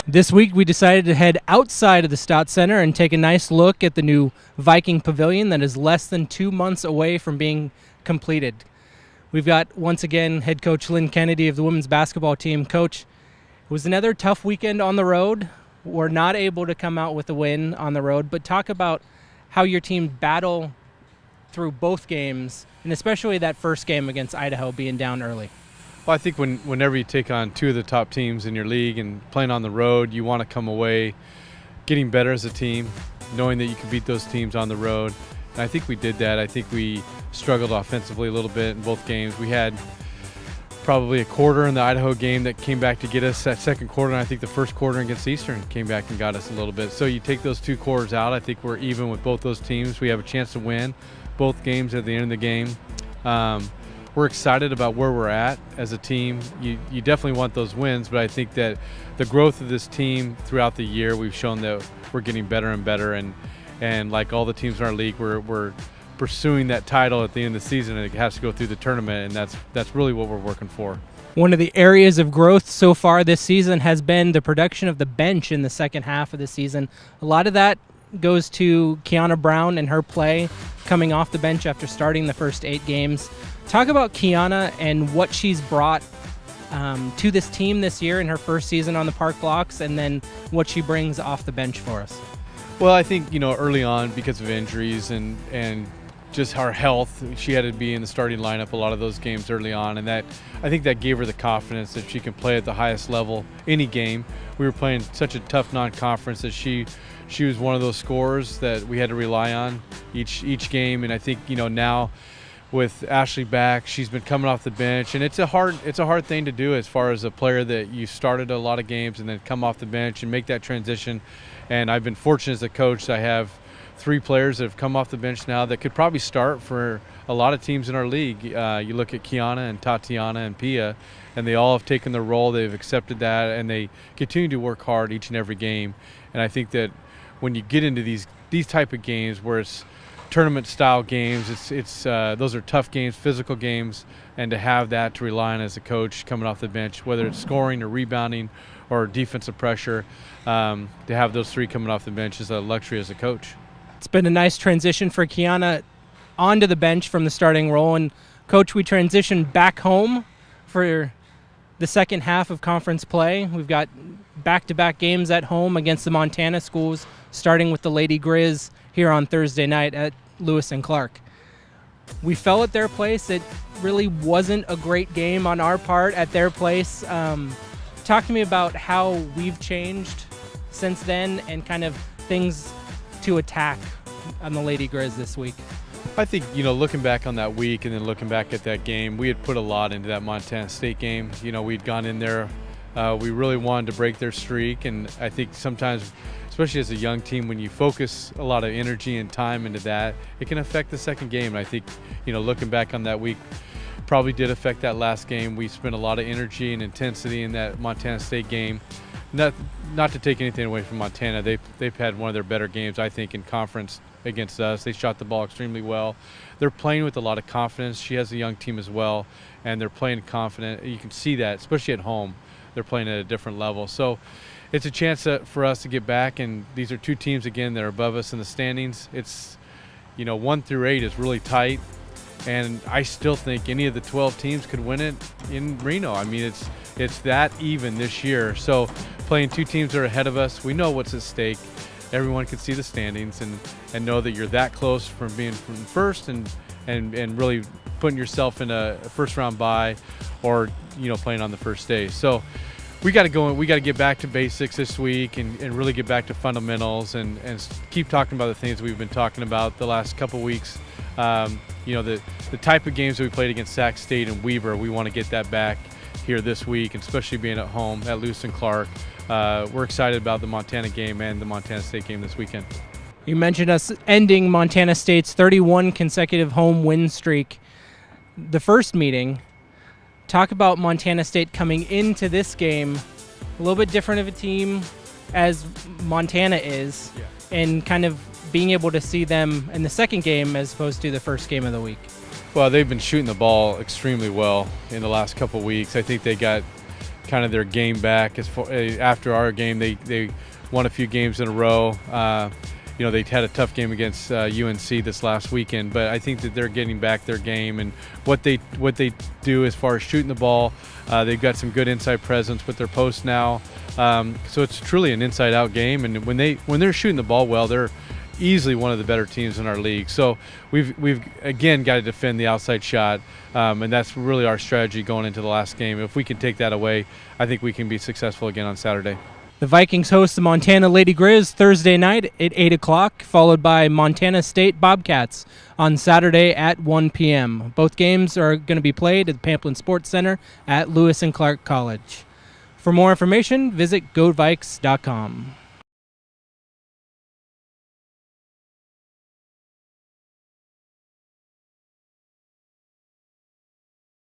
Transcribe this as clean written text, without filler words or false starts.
This week we decided to head outside of the Stott Center and take a nice look at the new Viking Pavilion that is less than 2 months away from being completed. We've got, once again, head coach Lynn Kennedy of the women's basketball team. Coach, it was another tough weekend on the road. We're not able to come out with a win on the road, but talk about how your team battled through both games, and especially that first game against Idaho being down early. Well, I think whenever you take on two of the top teams in your league and playing on the road, you want to come away getting better as a team, knowing that you can beat those teams on the road. And I think we did that. I think we struggled offensively a little bit in both games. We had probably a quarter in the Idaho game that came back to get us that second quarter, and I think the first quarter against Eastern came back and got us a little bit. So you take those two quarters out, I think we're even with both those teams. We have a chance to win both games at the end of the game. We're excited about where we're at as a team. You definitely want those wins, but I think that the growth of this team throughout the year, we've shown that we're getting better and better, and like all the teams in our league, we're pursuing that title at the end of the season, and it has to go through the tournament, and that's really what we're working for. One of the areas of growth so far this season has been the production of the bench in the second half of the season. A lot of that goes to Kiana Brown and her play coming off the bench after starting the first 8 games. Talk about Kiana and what she's brought to this team this year in her first season on the Park Blocks, and then what she brings off the bench for us. Well, I think, early on, because of injuries and just her health, she had to be in the starting lineup a lot of those games early on, and that I think that gave her the confidence that she can play at the highest level any game. We were playing such a tough non-conference that she was one of those scorers that we had to rely on each game, and I think now with Ashley back, she's been coming off the bench, and it's a hard thing to do as far as a player that you started a lot of games and then come off the bench and make that transition. And I've been fortunate as a coach that I have 3 players that have come off the bench now that could probably start for a lot of teams in our league. You look at Kiana and Tatiana and Pia, and they all have taken their role. They've accepted that, and they continue to work hard each and every game. And I think that when you get into these type of games where it's tournament style games, it's those are tough games, physical games, and to have that to rely on as a coach coming off the bench, whether it's scoring or rebounding or defensive pressure, to have those 3 coming off the bench is a luxury as a coach. It's been a nice transition for Kiana onto the bench from the starting role. And Coach, we transitioned back home for the second half of conference play. We've got back-to-back games at home against the Montana schools, starting with the Lady Grizz here on Thursday night at Lewis and Clark. We fell at their place. It really wasn't a great game on our part at their place. Talk to me about how we've changed since then and kind of things to attack on the Lady Grizz this week. I think, looking back on that week and then looking back at that game, we had put a lot into that Montana State game. We'd gone in there. We really wanted to break their streak, and I think sometimes, especially as a young team, when you focus a lot of energy and time into that, it can affect the second game. And I think, looking back on that week, probably did affect that last game. We spent a lot of energy and intensity in that Montana State game. Not to take anything away from Montana, they've had one of their better games, I think, in conference against us. They shot the ball extremely well. They're playing with a lot of confidence. She has a young team as well, and they're playing confident. You can see that, especially at home. They're playing at a different level. So it's a chance for us to get back, and these are 2 teams, again, that are above us in the standings. It's, 1 through 8 is really tight, and I still think any of the 12 teams could win it in Reno. I mean, it's that even this year. So playing 2 teams that are ahead of us, we know what's at stake. Everyone can see the standings and know that you're that close from being from first and really putting yourself in a first-round bye or, playing on the first day. So we got to go. We got to get back to basics this week and really get back to fundamentals and keep talking about the things we've been talking about the last couple weeks. The type of games that we played against Sac State and Weber, we want to get that back here this week, and especially being at home at Lewis and Clark. We're excited about the Montana game and the Montana State game this weekend. You mentioned us ending Montana State's 31 consecutive home win streak. The first meeting, talk about Montana State coming into this game, a little bit different of a team as Montana is, and kind of being able to see them in the second game as opposed to the first game of the week. Well, they've been shooting the ball extremely well in the last couple of weeks. I think they got kind of their game back. After our game, they won a few games in a row. They had a tough game against UNC this last weekend, but I think that they're getting back their game and what they do as far as shooting the ball. They've got some good inside presence with their post now, so it's truly an inside-out game. And when they're shooting the ball well, they're easily one of the better teams in our league. So we've again got to defend the outside shot, and that's really our strategy going into the last game. If we can take that away, I think we can be successful again on Saturday. The Vikings host the Montana Lady Grizz Thursday night at 8 o'clock, followed by Montana State Bobcats on Saturday at 1 p.m. Both games are going to be played at the Pamplin Sports Center at Lewis and Clark College. For more information, visit GoVikes.com.